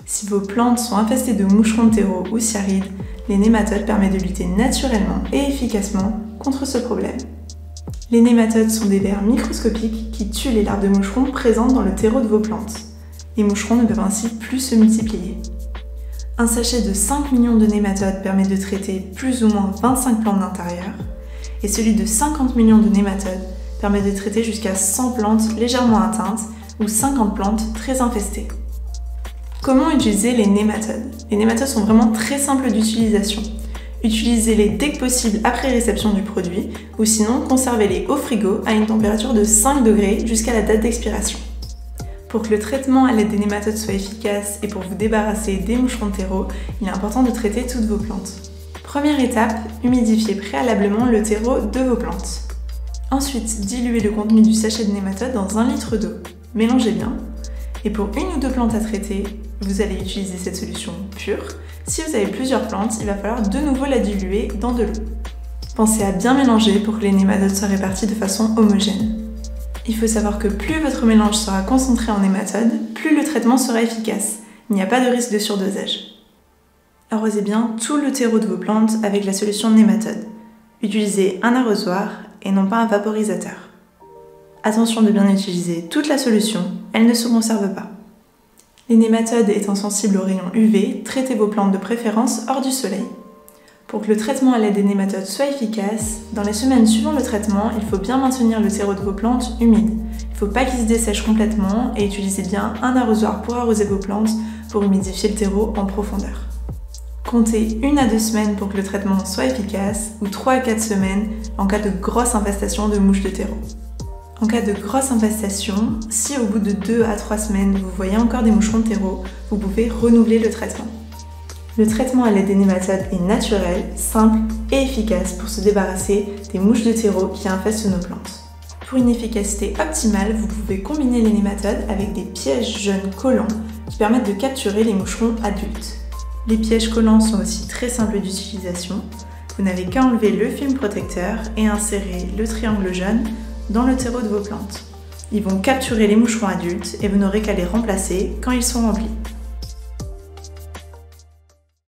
Si vos plantes sont infestées de moucherons de terreau ou cyarides, les nématodes permettent de lutter naturellement et efficacement contre ce problème. Les nématodes sont des vers microscopiques qui tuent les larves de moucherons présentes dans le terreau de vos plantes. Les moucherons ne peuvent ainsi plus se multiplier. Un sachet de 5 millions de nématodes permet de traiter plus ou moins 25 plantes d'intérieur, et celui de 50 millions de nématodes permet de traiter jusqu'à 100 plantes légèrement atteintes ou 50 plantes très infestées. Comment utiliser les nématodes? Les nématodes sont vraiment très simples d'utilisation. Utilisez-les dès que possible après réception du produit, ou sinon conservez-les au frigo à une température de 5 degrés jusqu'à la date d'expiration. Pour que le traitement à l'aide des nématodes soit efficace et pour vous débarrasser des moucherons de terreau, il est important de traiter toutes vos plantes. Première étape, humidifiez préalablement le terreau de vos plantes. Ensuite, diluez le contenu du sachet de nématodes dans 1 litre d'eau. Mélangez bien. Et pour 1 ou 2 plantes à traiter, vous allez utiliser cette solution pure. Si vous avez plusieurs plantes, il va falloir de nouveau la diluer dans de l'eau. Pensez à bien mélanger pour que les nématodes soient répartis de façon homogène. Il faut savoir que plus votre mélange sera concentré en nématodes, plus le traitement sera efficace. Il n'y a pas de risque de surdosage. Arrosez bien tout le terreau de vos plantes avec la solution nématode. Utilisez un arrosoir et non pas un vaporisateur. Attention de bien utiliser toute la solution, elle ne se conserve pas. Les nématodes étant sensibles aux rayons UV, traitez vos plantes de préférence hors du soleil. Pour que le traitement à l'aide des nématodes soit efficace, dans les semaines suivant le traitement, il faut bien maintenir le terreau de vos plantes humide. Il ne faut pas qu'il se dessèche complètement et utilisez bien un arrosoir pour arroser vos plantes pour humidifier le terreau en profondeur. Comptez 1 à 2 semaines pour que le traitement soit efficace ou 3 à 4 semaines en cas de grosse infestation de mouches de terreau. En cas de grosse infestation, si au bout de 2 à 3 semaines vous voyez encore des moucherons de terreau, vous pouvez renouveler le traitement. Le traitement à l'aide des nématodes est naturel, simple et efficace pour se débarrasser des mouches de terreau qui infestent nos plantes. Pour une efficacité optimale, vous pouvez combiner les nématodes avec des pièges jaunes collants qui permettent de capturer les moucherons adultes. Les pièges collants sont aussi très simples d'utilisation. Vous n'avez qu'à enlever le film protecteur et insérer le triangle jaune dans le terreau de vos plantes. Ils vont capturer les moucherons adultes et vous n'aurez qu'à les remplacer quand ils sont remplis.